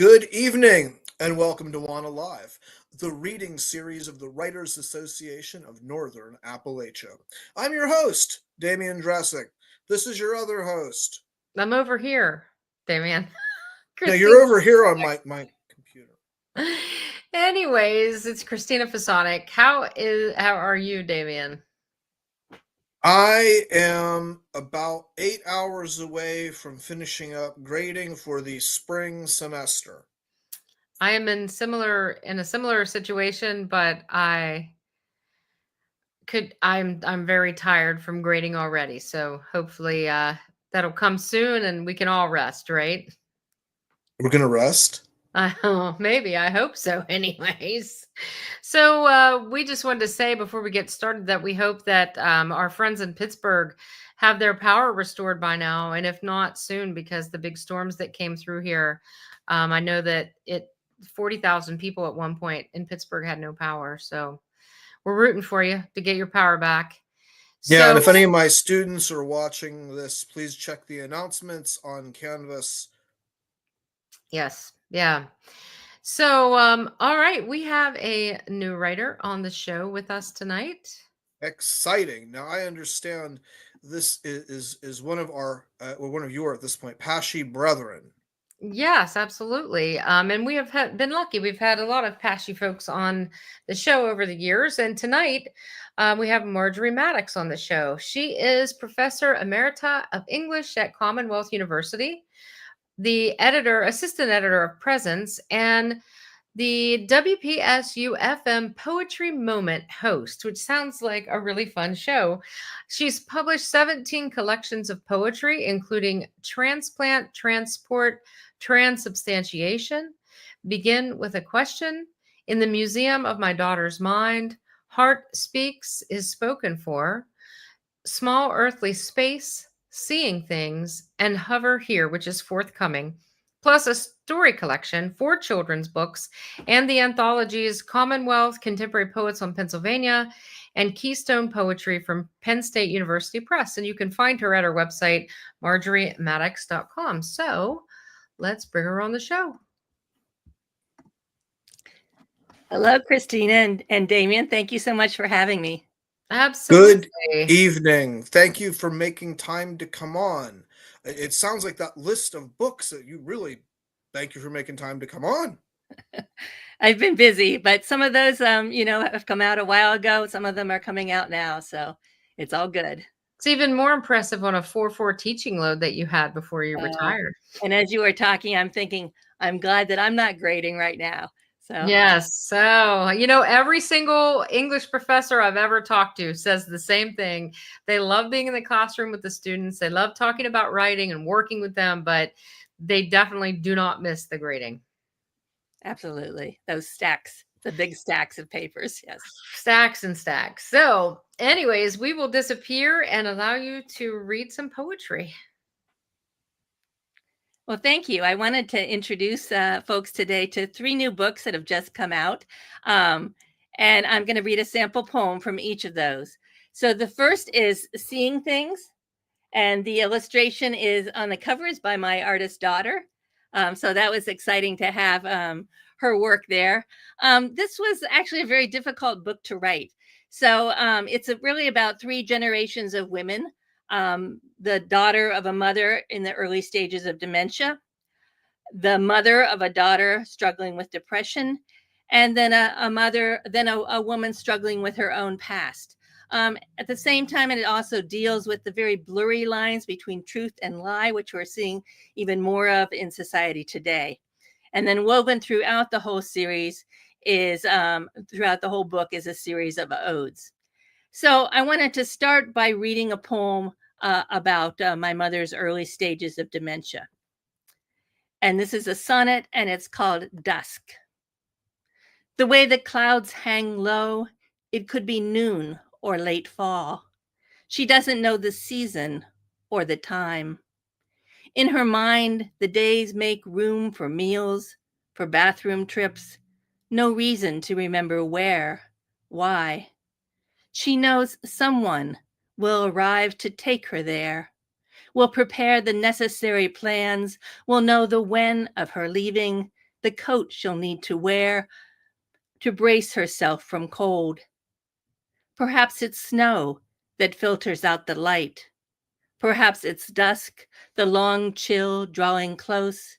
Good evening, and welcome to WANA Live, the reading series of the Writers Association of Northern Appalachia. I'm your host, Damian Dressick. This is your other host. I'm over here, Damian. Now, you're over here on my computer. Anyways, it's Christina Fasonic. How are you, Damian? I am about 8 hours away from finishing up grading for the spring semester. I am in a similar situation, but I'm very tired from grading already. So hopefully that'll come soon and we can all rest, right? We're going to rest? Maybe. I hope so, anyways. So we just wanted to say before we get started that we hope that our friends in Pittsburgh have their power restored by now, and if not, soon, because the big storms that came through here, I know that 40,000 people at one point in Pittsburgh had no power. So we're rooting for you to get your power back. Yeah, and if any of my students are watching this, please check the announcements on Canvas. Yes. Yeah. So, all right, we have a new writer on the show with us tonight. Exciting. Now I understand this is one of our or one of your at this point Pashy brethren. Yes, absolutely. And we have been lucky. We've had a lot of Pashy folks on the show over the years, and tonight we have Marjorie Maddox on the show. She is Professor Emerita of English at Commonwealth University, the assistant editor of Presence, and the WPSU FM Poetry Moment host, which sounds like a really fun show. She's published 17 collections of poetry, including Transplant, Transport, Transubstantiation, Begin with a Question, In the Museum of My Daughter's Mind, Heart Speaks is Spoken For, Small Earthly Space, Seeing Things, and Hover Here, which is forthcoming, plus a story collection, 4 children's books, and the anthologies Commonwealth, Contemporary Poets on Pennsylvania, and Keystone Poetry from Penn State University Press. And you can find her at her website, marjoriemaddox.com. So let's bring her on the show. Hello, Christina and Damian. Thank you so much for having me. Absolutely. Good evening. Thank you for making time to come on. It sounds like that list of books that you really thank you for making time to come on. I've been busy, but some of those, have come out a while ago. Some of them are coming out now, so it's all good. It's even more impressive on a 4-4 teaching load that you had before you retired. And as you were talking, I'm thinking, I'm glad that I'm not grading right now. So yes. So, every single English professor I've ever talked to says the same thing. They love being in the classroom with the students. They love talking about writing and working with them, but they definitely do not miss the grading. Absolutely. Those stacks, the big stacks of papers. Yes. Stacks and stacks. So anyways, we will disappear and allow you to read some poetry. Well, thank you. I wanted to introduce folks today to 3 new books that have just come out. And I'm going to read a sample poem from each of those. So the first is Seeing Things. And the illustration is on the cover is by my artist daughter. So that was exciting to have her work there. This was actually a very difficult book to write. So it's really about 3 generations of women. The daughter of a mother in the early stages of dementia, the mother of a daughter struggling with depression, and then a woman struggling with her own past. At the same time, it also deals with the very blurry lines between truth and lie, which we're seeing even more of in society today. And then woven throughout the whole series is, throughout the whole book, is a series of odes. So I wanted to start by reading a poem about my mother's early stages of dementia. And this is a sonnet, and it's called Dusk. The way the clouds hang low, it could be noon or late fall. She doesn't know the season or the time. In her mind, the days make room for meals, for bathroom trips, no reason to remember where, why. She knows someone will arrive to take her there, will prepare the necessary plans, will know the when of her leaving, the coat she'll need to wear to brace herself from cold. Perhaps it's snow that filters out the light. Perhaps it's dusk, the long chill drawing close.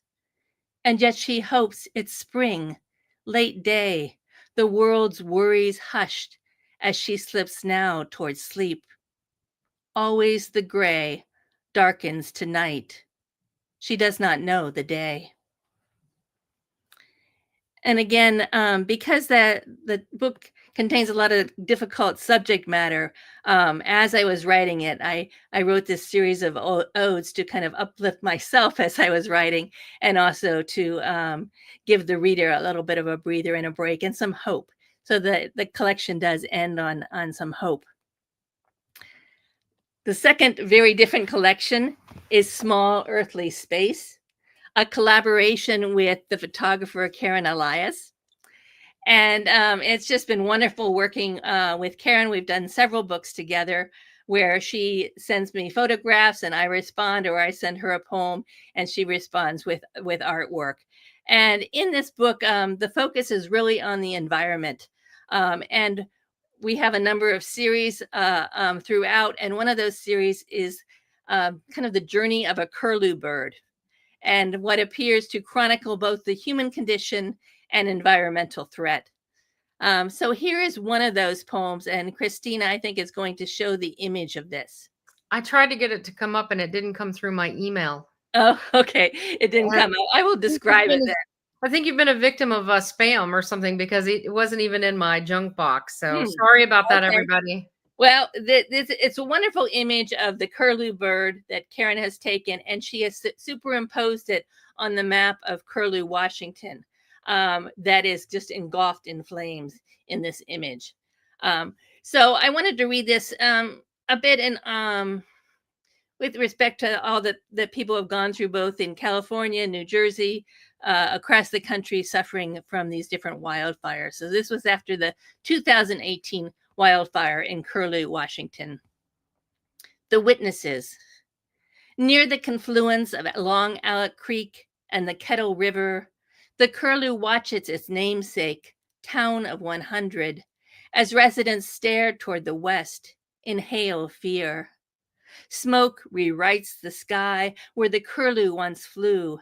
And yet she hopes it's spring, late day, the world's worries hushed as she slips now towards sleep. Always the gray darkens to night. She does not know the day. And again, because the book contains a lot of difficult subject matter, as I was writing it, I wrote this series of odes to kind of uplift myself as I was writing, and also to give the reader a little bit of a breather and a break and some hope. So the collection does end on some hope. The second very different collection is Small Earthly Space, a collaboration with the photographer Karen Elias. And it's just been wonderful working with Karen. We've done several books together where she sends me photographs and I respond, or I send her a poem and she responds with artwork. And in this book, the focus is really on the environment. And we have a number of series throughout. And one of those series is kind of the journey of a curlew bird, and what appears to chronicle both the human condition and environmental threat. So here is one of those poems, and Christina, I think, is going to show the image of this. I tried to get it to come up and it didn't come through my email. Oh, okay. It didn't come out. I will describe it then. I think you've been a victim of spam or something, because it wasn't even in my junk box. So sorry about that, everybody. Well, it's a wonderful image of the curlew bird that Karen has taken, and she has superimposed it on the map of Curlew, Washington, that is just engulfed in flames in this image. So I wanted to read this a bit in with respect to all that people have gone through, both in California, New Jersey, across the country, suffering from these different wildfires. So this was after the 2018 wildfire in Curlew, Washington. The witnesses. Near the confluence of Long Alec Creek and the Kettle River, the Curlew watches its namesake, town of 100, as residents stare toward the west, inhale fear. Smoke rewrites the sky where the curlew once flew.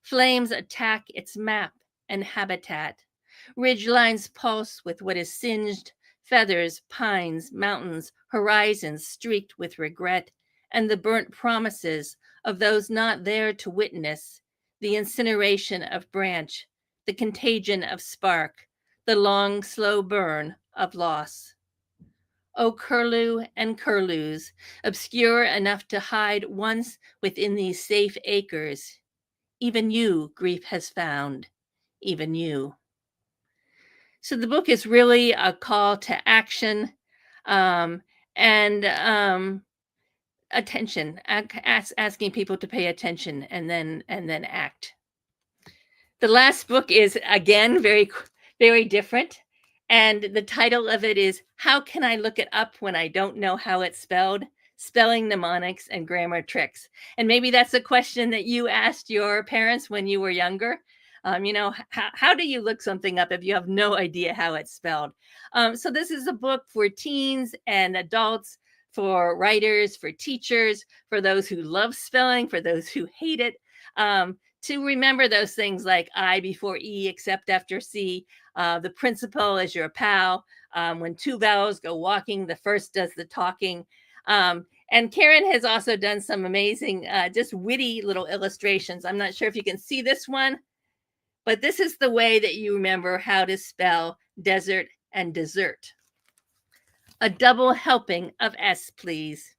Flames attack its map and habitat. Ridgelines pulse with what is singed, feathers, pines, mountains, horizons streaked with regret, and the burnt promises of those not there to witness, the incineration of branch, the contagion of spark, the long, slow burn of loss. O curlew and curlews, obscure enough to hide once within these safe acres, even you grief has found, even you. So the book is really a call to action and attention, asking people to pay attention and then act. The last book is, again, very, very different. And the title of it is How Can I Look It Up When I Don't Know How It's Spelled? Spelling Mnemonics and Grammar Tricks. And maybe that's a question that you asked your parents when you were younger. How do you look something up if you have no idea how it's spelled? So this is a book for teens and adults, for writers, for teachers, for those who love spelling, for those who hate it, to remember those things like I before E except after C, the principal is your pal, when two vowels go walking, the first does the talking. And Karen has also done some amazing, just witty little illustrations. I'm not sure if you can see this one, but this is the way that you remember how to spell desert and dessert. A double helping of S, please.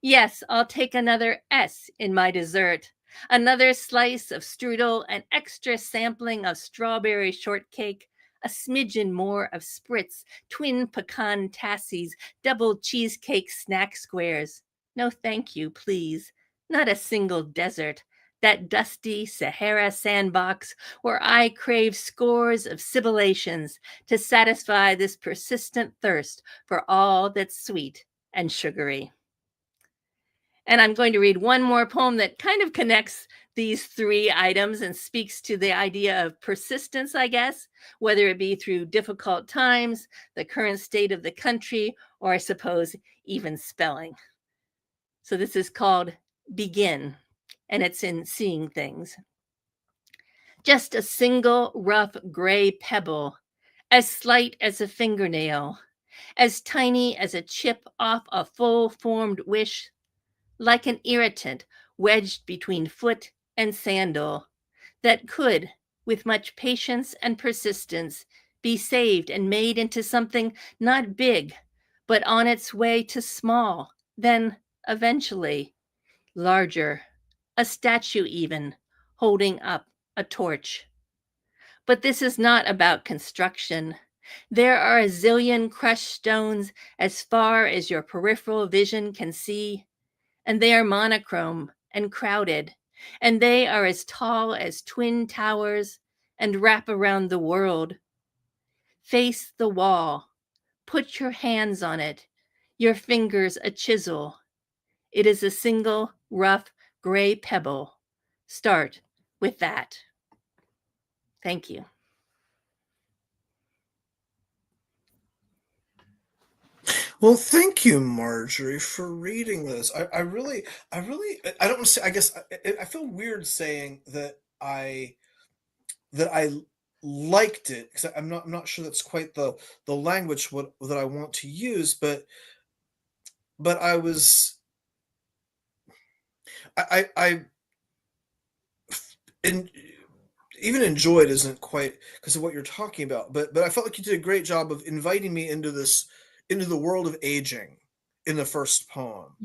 Yes, I'll take another S in my dessert. Another slice of strudel, an extra sampling of strawberry shortcake, a smidgen more of spritz, twin pecan tassies, double cheesecake snack squares. No, thank you, please. Not a single desert. That dusty Sahara sandbox where I crave scores of sibilations to satisfy this persistent thirst for all that's sweet and sugary. And I'm going to read one more poem that kind of connects these three items and speaks to the idea of persistence, I guess, whether it be through difficult times, the current state of the country, or I suppose even spelling. So this is called Begin, and it's in Seeing Things. Just a single rough gray pebble, as slight as a fingernail, as tiny as a chip off a full-formed wish, like an irritant wedged between foot and sandal, that could, with much patience and persistence, be saved and made into something not big, but on its way to small, then eventually larger, a statue even, holding up a torch. But this is not about construction. There are a zillion crushed stones as far as your peripheral vision can see, and they are monochrome and crowded, and they are as tall as twin towers and wrap around the world. Face the wall. Put your hands on it, your fingers a chisel. It is a single, rough, gray pebble. Start with that. Thank you. Well, thank you, Marjorie, for reading this. I really, I don't want to say. I guess I feel weird saying that I liked it because I'm not sure that's quite the language that I want to use, but I was I and even enjoyed isn't quite because of what you're talking about, but I felt like you did a great job of inviting me into the world of aging in the first poem.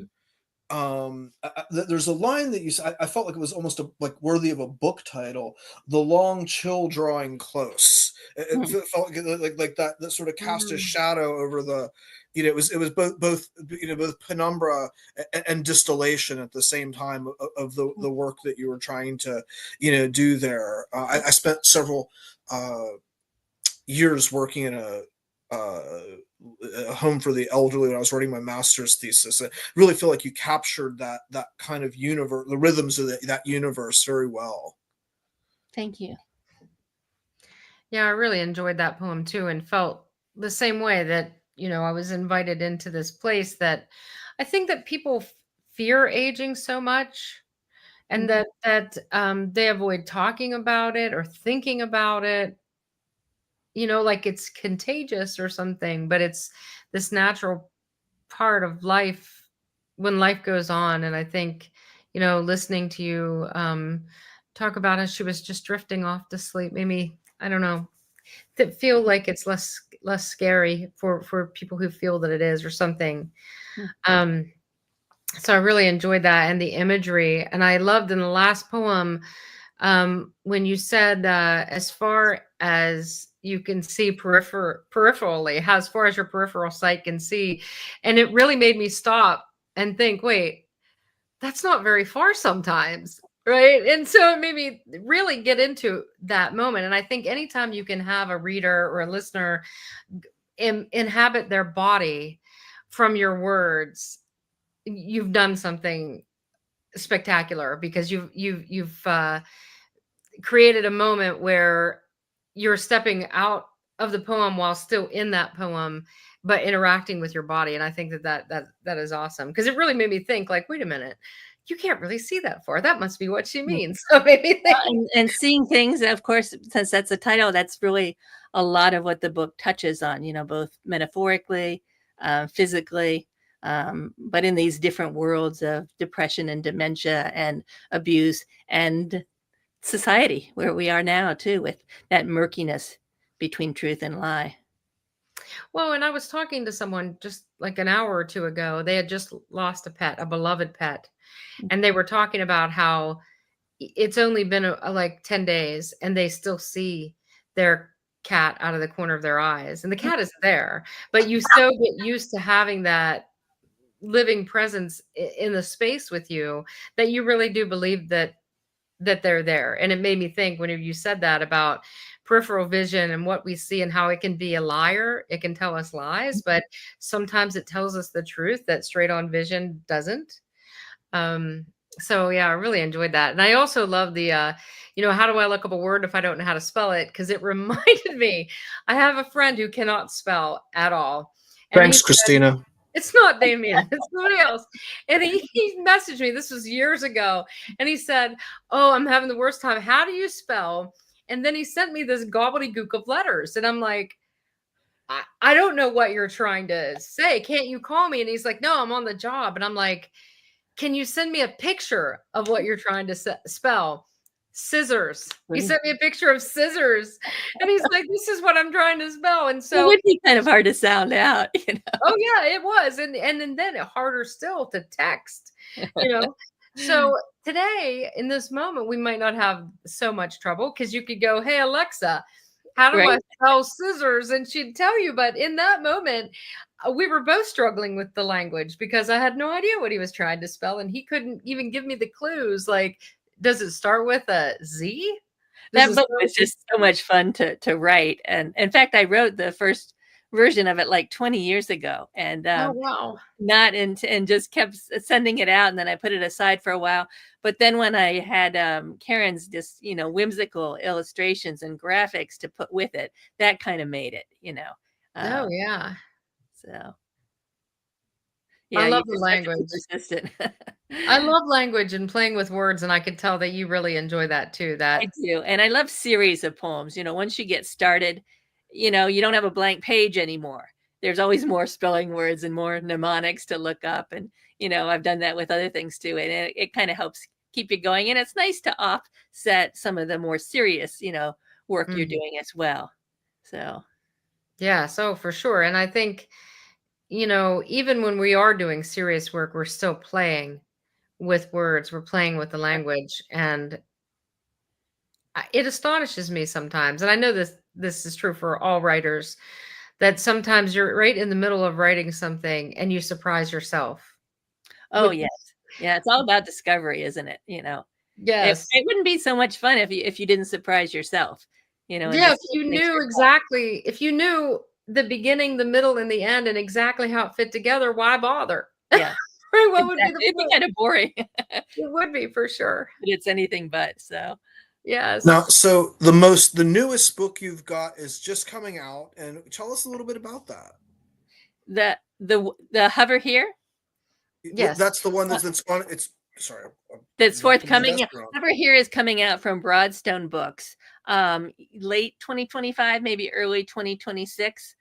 There's a line that you said. I felt like it was almost like worthy of a book title. The long chill drawing close. It felt like that sort of cast a shadow over the. It was both both penumbra and distillation at the same time of the work that you were trying to do there. I spent several years working in a home for the elderly when I was writing my master's thesis. I really feel like you captured that kind of universe, the rhythms of that universe very well. Thank you. Yeah, I really enjoyed that poem too, and felt the same way that I was invited into this place that I think that people fear aging so much, and that they avoid talking about it or thinking about it. Like it's contagious or something, but it's this natural part of life when life goes on. And I think, listening to you talk about how she was just drifting off to sleep, maybe, I don't know, that feel like it's less scary for people who feel that it is or something. So I really enjoyed that and the imagery. And I loved in the last poem when you said as far as you can see peripherally, as far as your peripheral sight can see. And it really made me stop and think, wait, that's not very far sometimes. Right. And so it made me really get into that moment. And I think anytime you can have a reader or a listener inhabit their body from your words, you've done something spectacular, because you've created a moment where you're stepping out of the poem while still in that poem, but interacting with your body. And I think that is awesome, because it really made me think, like, wait a minute, you can't really see that far. That must be what she means. So maybe and Seeing Things, of course, since that's the title, that's really a lot of what the book touches on, both metaphorically, physically, but in these different worlds of depression and dementia and abuse and society where we are now too, with that murkiness between truth and lie. Well, and I was talking to someone just like an hour or two ago. They had just lost a pet, a beloved pet. And they were talking about how it's only been like 10 days and they still see their cat out of the corner of their eyes. And the cat is there, but you so get used to having that living presence in the space with you that you really do believe that they're there. And it made me think, whenever you said that about peripheral vision and what we see and how it can be a liar, it can tell us lies, but sometimes it tells us the truth that straight on vision doesn't. So yeah, I really enjoyed that. And I also love the how do I look up a word if I don't know how to spell it? Because it reminded me, I have a friend who cannot spell at all. And Thanks, Christina. it's not Damien, it's somebody else. And he messaged me, this was years ago, and he said, "Oh, I'm having the worst time. How do you spell?" And then he sent me this gobbledygook of letters. And I'm like, I don't know what you're trying to say. Can't you call me? And he's like, "No, I'm on the job." And I'm like, "Can you send me a picture of what you're trying to spell?" Scissors. He sent me a picture of scissors. And he's like, "This is what I'm trying to spell." And It so would be kind of hard to sound out, oh yeah, it was. And then harder still to text, you know. So today, in this moment, we might not have so much trouble because you could go, "Hey Alexa, how do I Right. spell scissors?" And she'd tell you. But in that moment, we were both struggling with the language because I had no idea what he was trying to spell, and he couldn't even give me the clues. Like, does it start with a Z? Does That it book start was with just so much fun to write, and in fact, I wrote the first version of it like 20 years ago, and oh wow. not into and just kept sending it out, and then I put it aside for a while. But then when I had Karen's just whimsical illustrations and graphics to put with it, that kind of made it. Oh Uh, yeah. so I yeah, you love the just have to be language. persistent. I love language and playing with words, and I could tell that you really enjoy that too. I do, and I love series of poems. Once you get started, you don't have a blank page anymore. There's always more spelling words and more mnemonics to look up, and I've done that with other things too, and it kind of helps keep you going. And it's nice to offset some of the more serious, work you're Mhm. doing as well. So Yeah, so for sure. And I think, even when we are doing serious work, we're still playing with words, we're playing with the language, and it astonishes me sometimes. And I know this is true for all writers, that sometimes you're right in the middle of writing something and you surprise yourself oh with yes, yeah, it's all about discovery, isn't it? It, yes. it wouldn't be so much fun if you didn't surprise yourself, and Yeah, if just you listening to knew your thoughts. exactly, if you knew the beginning, the middle, and the end, and exactly how it fit together, why bother? Yeah. Right, what would be Exactly. the It'd be point? kind of boring, but It would be for sure. it's anything but. So Now, Yes. so the newest book you've got is just coming out, and tell us a little bit about that. the hover here, Yes. That's the one uh, that's on. It's sorry, that's I'm knocking my forthcoming. desk Yeah, around. hover here is coming out from Broadstone Books, late 2025, maybe early 2026.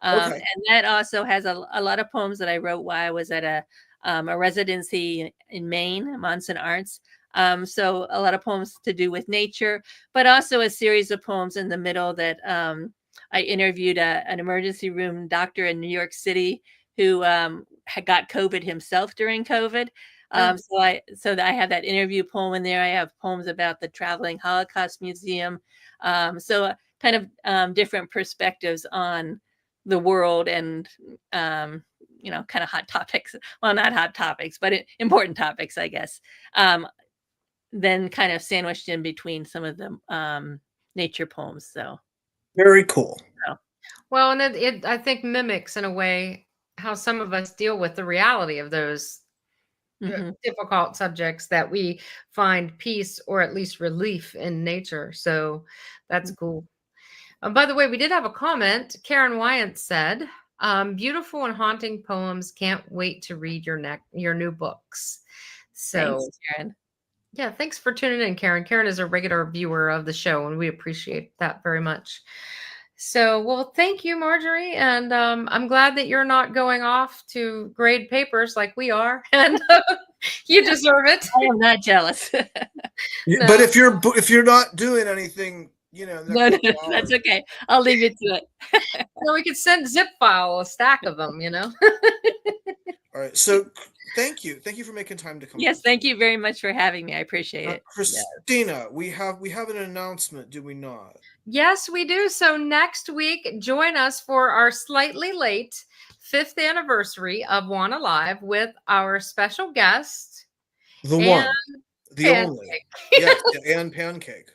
Okay, And that also has a lot of poems that I wrote while I was at a residency in Maine, Monson Arts. So a lot of poems to do with nature, but also a series of poems in the middle that I interviewed an emergency room doctor in New York City who had got COVID himself during COVID. Oh, So I have that interview poem in there. I have poems about the Traveling Holocaust Museum. So kind of different perspectives on the world and kind of hot topics. Well, not hot topics, but important topics, I guess. Then kind of sandwiched in between some of the nature poems. very cool. So well, and it I think mimics in a way how some of us deal with the reality of those mhm. difficult subjects, that we find peace or at least relief in nature. So that's cool. By the way, we did have a comment. Karen Wyant said, "Beautiful and haunting poems. Can't wait to read your new books." Thanks, So Karen. yeah, thanks for tuning in, Karen. Karen is a regular viewer of the show, and we appreciate that very much. So, well, thank you, Marjorie, and I'm glad that you're not going off to grade papers like we are, and you deserve it. I am not jealous. But No, if you're not doing anything, in the next No, no, couple that's hours. okay. I'll leave you to it. no, we could send zip file a stack of them. All right. So thank you for making time to come on. Yes, thank you very much for having me. I appreciate it. Yeah. Christina, we have an announcement, do we not? Yes, we do. So next week, join us for our slightly late 5th anniversary of WANA Live with our special guest, The and one, the Pancake. only, yes, Ann Pancake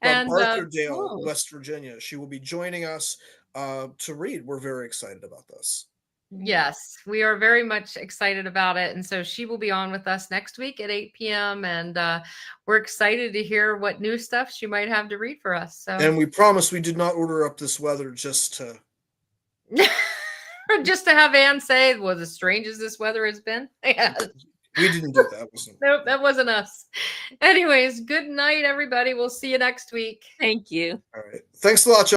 from And Arthurdale, oh, West Virginia. She will be joining us to read. We're very excited about this. Yes, we are very much excited about it. And so she will be on with us next week at 8 p.m. And we're excited to hear what new stuff she might have to read for us. So, And we promise we did not order up this weather just to. just to have Anne say, well, as strange as this weather has been. Yeah. We didn't do that. Nope, that wasn't us. Anyways, good night, everybody. We'll see you next week. Thank you. All right. Thanks a lot,